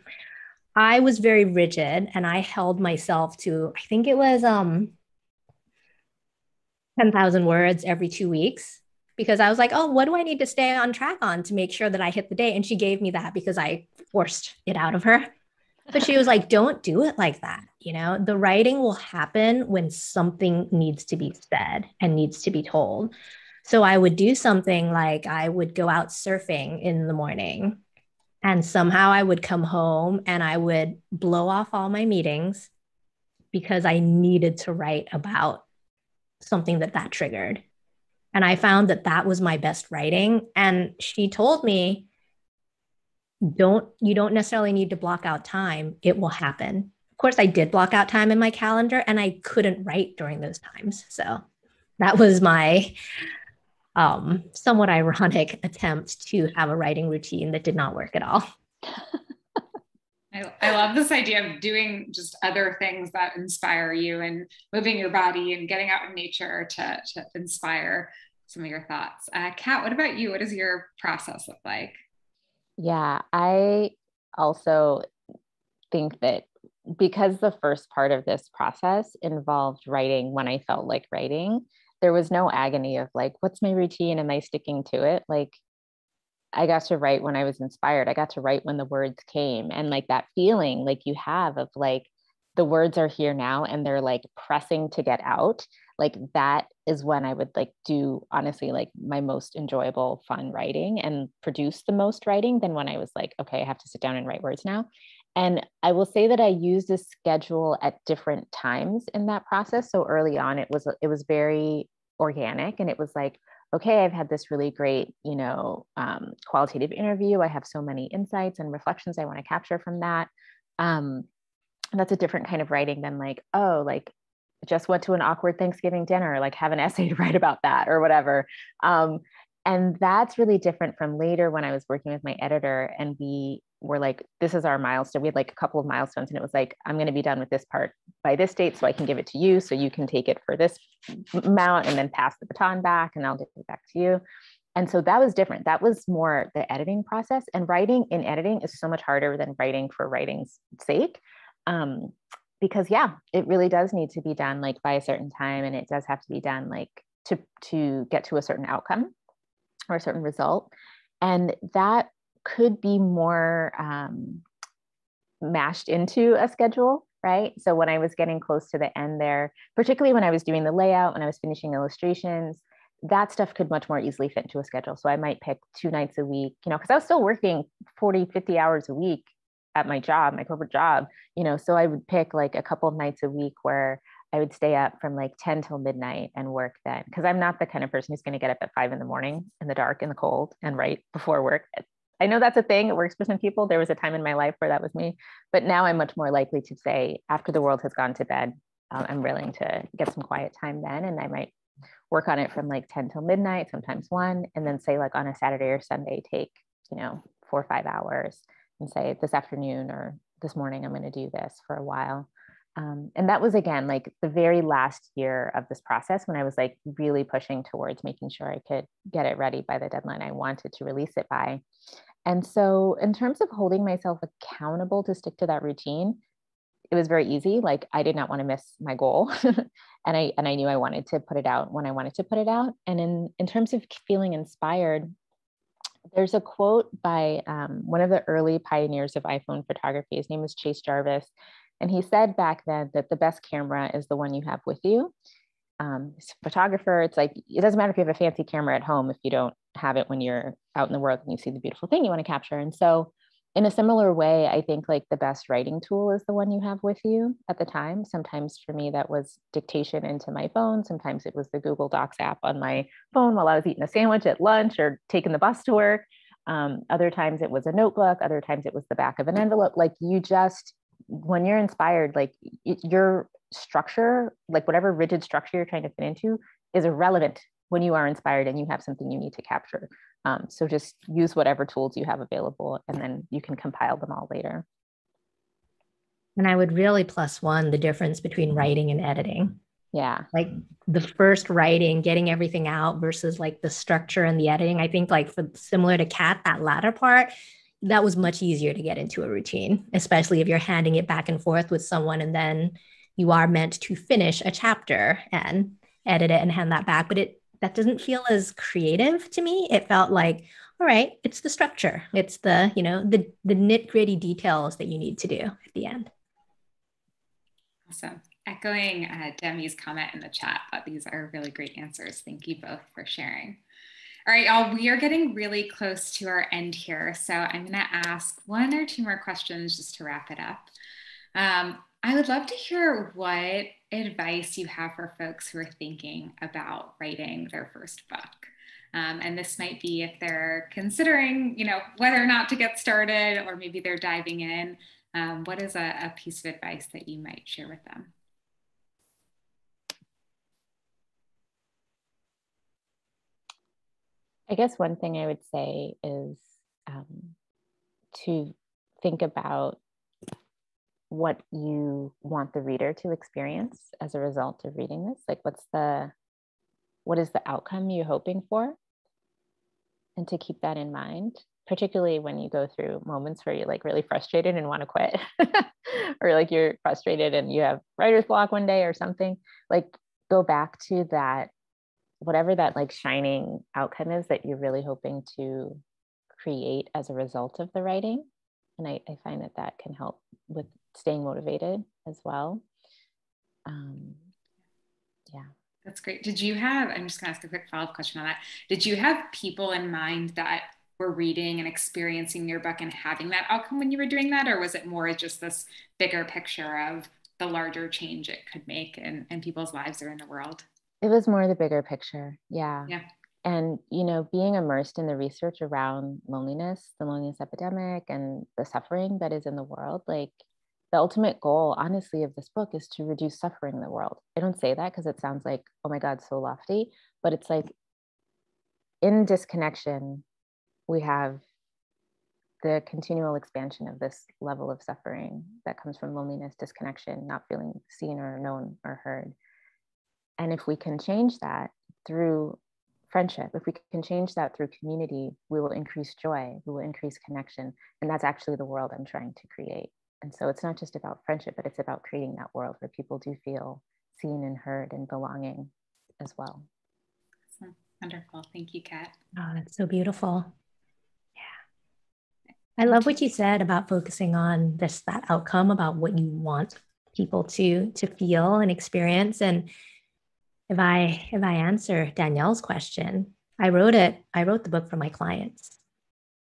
S3: I was very rigid and I held myself to, I think it was 10,000 words every 2 weeks. because I was like, oh, what do I need to stay on track on to make sure that I hit the date? And she gave me that because I forced it out of her. But she was like, don't do it like that. The writing will happen when something needs to be said and needs to be told. So I would do something like I would go out surfing in the morning, and somehow I would come home and I would blow off all my meetings because I needed to write about something that triggered. And I found that was my best writing. And she told me, you don't necessarily need to block out time. It will happen. Of course, I did block out time in my calendar, and I couldn't write during those times. So that was my somewhat ironic attempt to have a writing routine that did not work at all.
S1: I love this idea of doing just other things that inspire you and moving your body and getting out in nature to inspire some of your thoughts. Kat, what about you? What does your process look like?
S2: Yeah, I also think that because the first part of this process involved writing when I felt like writing, there was no agony of like, what's my routine? Am I sticking to it? Like, I got to write when I was inspired. I got to write when the words came, and like that feeling like you have of like the words are here now and they're like pressing to get out. Like that is when I would like do honestly like my most enjoyable fun writing and produce the most writing than when I was like, okay, I have to sit down and write words now. And I will say that I used a schedule at different times in that process. So early on, it was very organic, and it was like, okay, I've had this really great, qualitative interview. I have so many insights and reflections I want to capture from that. And that's a different kind of writing than like, oh, like just went to an awkward Thanksgiving dinner, like have an essay to write about that or whatever. And that's really different from later when I was working with my editor and we were like, this is our milestone. We had like a couple of milestones and it was like, I'm going to be done with this part by this date so I can give it to you so you can take it for this amount and then pass the baton back and I'll give it back to you. And so that was different. That was more the editing process, and writing in editing is so much harder than writing for writing's sake. Because it really does need to be done like by a certain time, and it does have to be done like to get to a certain outcome or a certain result. And that could be more mashed into a schedule, right? So when I was getting close to the end there, particularly when I was doing the layout, when I was finishing illustrations, that stuff could much more easily fit into a schedule. So I might pick 2 nights a week, because I was still working 40, 50 hours a week at my job, my corporate job, so I would pick like a couple of nights a week where I would stay up from like 10 till midnight and work then. Cause I'm not the kind of person who's going to get up at 5 a.m. in the dark, in the cold and write before work. I know that's a thing. It works for some people. There was a time in my life where that was me, but now I'm much more likely to say after the world has gone to bed, I'm willing to get some quiet time then. And I might work on it from like 10 till midnight, sometimes 1, and then say like on a Saturday or Sunday, take, 4 or 5 hours and say this afternoon or this morning, I'm going to do this for a while. And that was, again, like the very last year of this process when I was like really pushing towards making sure I could get it ready by the deadline I wanted to release it by. And so in terms of holding myself accountable to stick to that routine, it was very easy. Like I did not want to miss my goal. and I knew I wanted to put it out when I wanted to put it out. And in terms of feeling inspired, there's a quote by one of the early pioneers of iPhone photography. His name was Chase Jarvis. And he said back then that the best camera is the one you have with you. As a photographer, it's like, it doesn't matter if you have a fancy camera at home if you don't have it when you're out in the world and you see the beautiful thing you want to capture. And so in a similar way, I think like the best writing tool is the one you have with you at the time. Sometimes for me, that was dictation into my phone. Sometimes it was the Google Docs app on my phone while I was eating a sandwich at lunch or taking the bus to work. Other times it was a notebook. Other times it was the back of an envelope. Like you just, when you're inspired, like your structure, like whatever rigid structure you're trying to fit into is irrelevant when you are inspired and you have something you need to capture. So just use whatever tools you have available and then you can compile them all later.
S3: And I would really +1 the difference between writing and editing.
S2: Yeah.
S3: Like the first writing, getting everything out versus like the structure and the editing. I think like for similar to Kat, that latter part, that was much easier to get into a routine, especially if you're handing it back and forth with someone and then you are meant to finish a chapter and edit it and hand that back. But that doesn't feel as creative to me. It felt like, all right, it's the structure. It's the, the nit-gritty details that you need to do at the end.
S1: Awesome. Echoing Demi's comment in the chat, but these are really great answers. Thank you both for sharing. All right, y'all, we are getting really close to our end here. So I'm going to ask one or two more questions just to wrap it up. I would love to hear what advice you have for folks who are thinking about writing their first book. And this might be if they're considering, whether or not to get started, or maybe they're diving in. What is a piece of advice that you might share with them?
S2: I guess one thing I would say is to think about what you want the reader to experience as a result of reading this. Like, what is the outcome you're hoping for? And to keep that in mind, particularly when you go through moments where you're like really frustrated and want to quit, or like you're frustrated and you have writer's block one day or something. Like, go back to that, whatever that like shining outcome is that you're really hoping to create as a result of the writing. And I find that can help with staying motivated as well. Yeah.
S1: That's great. I'm just gonna ask a quick follow-up question on that. Did you have people in mind that were reading and experiencing your book and having that outcome when you were doing that? Or was it more just this bigger picture of the larger change it could make in people's lives or in the world?
S2: It was more the bigger picture. Yeah.
S1: Yeah.
S2: And, being immersed in the research around loneliness, the loneliness epidemic, and the suffering that is in the world, like the ultimate goal, honestly, of this book is to reduce suffering in the world. I don't say that because it sounds like, oh my God, so lofty, but it's like in disconnection, we have the continual expansion of this level of suffering that comes from loneliness, disconnection, not feeling seen or known or heard. And if we can change that through friendship, if we can change that through community, we will increase joy, we will increase connection. And that's actually the world I'm trying to create. And so it's not just about friendship, but it's about creating that world where people do feel seen and heard and belonging as well.
S1: Awesome. Wonderful. Thank you, Kat.
S3: Oh, that's so beautiful. Yeah. I love what you said about focusing on that outcome, about what you want people to feel and experience. And if I answer Danielle's question, I wrote the book for my clients.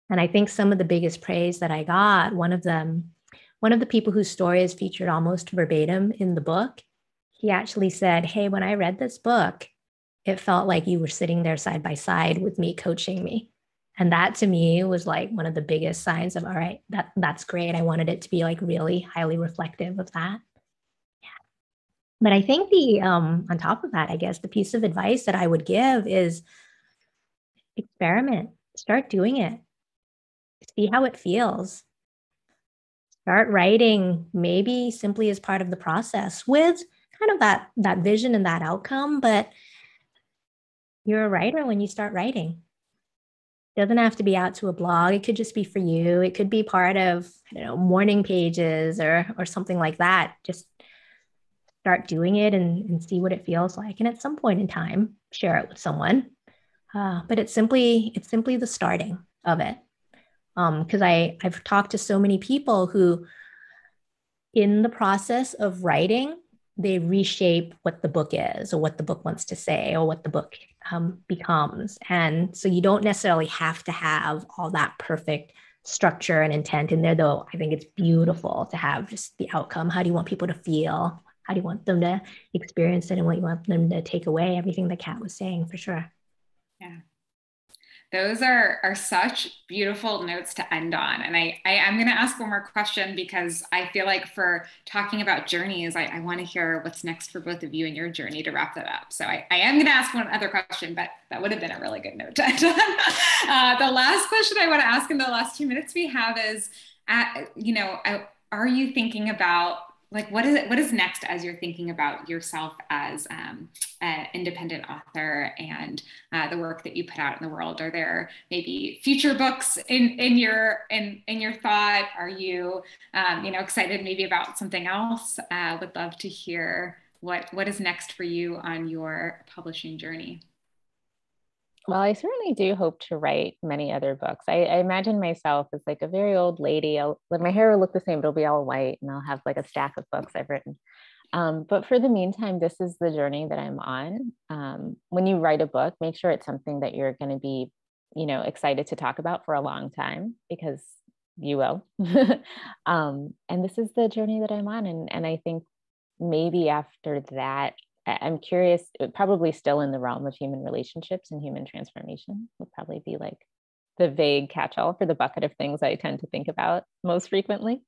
S3: And I think some of the biggest praise that I got, one of the people whose story is featured almost verbatim in the book, he actually said, "Hey, when I read this book, it felt like you were sitting there side by side with me, coaching me." And that to me was like one of the biggest signs of, all right, that's great. I wanted it to be like really highly reflective of that. But I think on top of that, I guess the piece of advice that I would give is experiment, start doing it, see how it feels. Start writing, maybe simply as part of the process with kind of that vision and that outcome. But you're a writer when you start writing. It doesn't have to be out to a blog. It could just be for you. It could be part of, morning pages or something like that. Just start doing it and see what it feels like. And at some point in time, share it with someone. But it's simply the starting of it. Because I've talked to so many people who, in the process of writing, they reshape what the book is or what the book wants to say or what the book becomes. And so you don't necessarily have to have all that perfect structure and intent in there, though I think it's beautiful to have just the outcome. How do you want people to feel? How do you want them to experience it, and what you want them to take away? Everything that Kat was saying, for sure.
S1: Yeah. Those are such beautiful notes to end on. And I'm going to ask one more question, because I feel like for talking about journeys, I want to hear what's next for both of you in your journey to wrap that up. So I am going to ask one other question, but that would have been a really good note to end on. The last question I want to ask in the last 2 minutes we have is, are you thinking about, like, what is next as you're thinking about yourself as an independent author and the work that you put out in the world? Are there maybe future books in your thought? Are you excited maybe about something else? Would love to hear what is next for you on your publishing journey.
S2: Well, I certainly do hope to write many other books. I imagine myself as like a very old lady. Like my hair will look the same, but it'll be all white, and I'll have like a stack of books I've written. But for the meantime, this is the journey that I'm on. When you write a book, make sure it's something that you're going to be, excited to talk about for a long time, because you will. And this is the journey that I'm on. And I think maybe after that, I'm curious, probably still in the realm of human relationships and human transformation would probably be like the vague catch-all for the bucket of things I tend to think about most frequently.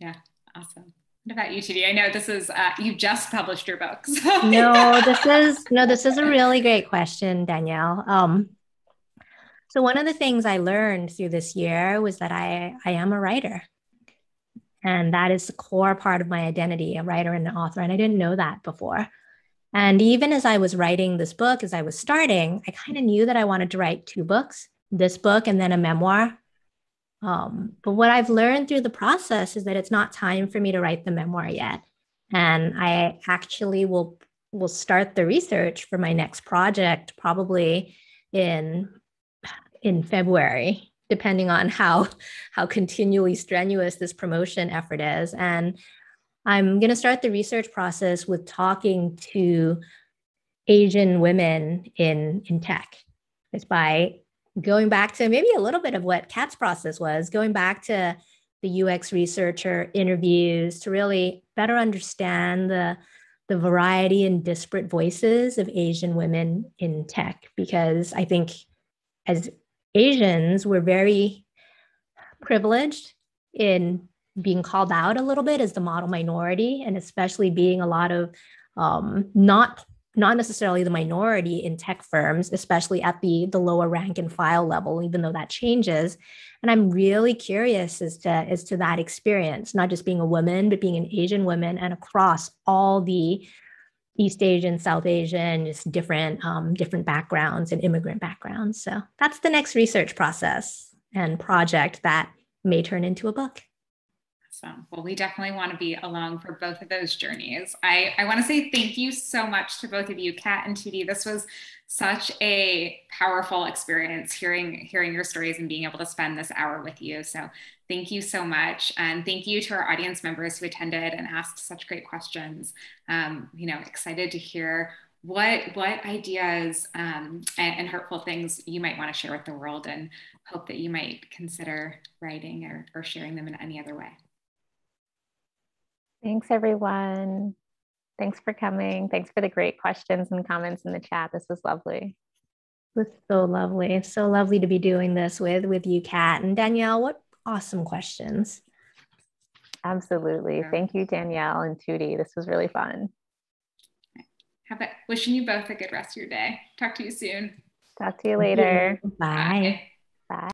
S1: Yeah, awesome. What about you, Tootie? I know this is, you just published your book.
S3: This is a really great question, Danielle. So one of the things I learned through this year was that I am a writer. And that is the core part of my identity, a writer and an author. And I didn't know that before. And even as I was writing this book, as I was starting, I kind of knew that I wanted to write 2 books, this book and then a memoir. But what I've learned through the process is that it's not time for me to write the memoir yet. And I actually will start the research for my next project probably in February, depending on how continually strenuous this promotion effort is. And I'm going to start the research process with talking to Asian women in tech. It's by going back to maybe a little bit of what Kat's process was, going back to the UX researcher interviews to really better understand the variety and disparate voices of Asian women in tech. Because I think as Asians, we're very privileged in being called out a little bit as the model minority, and especially being a lot of not necessarily the minority in tech firms, especially at the lower rank and file level, even though that changes. And I'm really curious as to that experience, not just being a woman, but being an Asian woman, and across all the East Asian, South Asian, just different backgrounds and immigrant backgrounds. So that's the next research process and project that may turn into a book.
S1: Awesome. Well, we definitely want to be along for both of those journeys. I want to say thank you so much to both of you, Kat and Tootie. This was such a powerful experience hearing your stories and being able to spend this hour with you. So thank you so much. And thank you to our audience members who attended and asked such great questions. Excited to hear what ideas and hurtful things you might want to share with the world, and hope that you might consider writing or sharing them in any other way.
S2: Thanks, everyone. Thanks for coming. Thanks for the great questions and comments in the chat. This was lovely.
S3: It was so lovely. It's so lovely to be doing this with you, Kat. And Danielle, what awesome questions.
S2: Absolutely. Thank you, Danielle and Tootie. This was really fun.
S1: Wishing you both a good rest of your day. Talk to you soon.
S2: Talk to you later.
S3: Bye. Bye.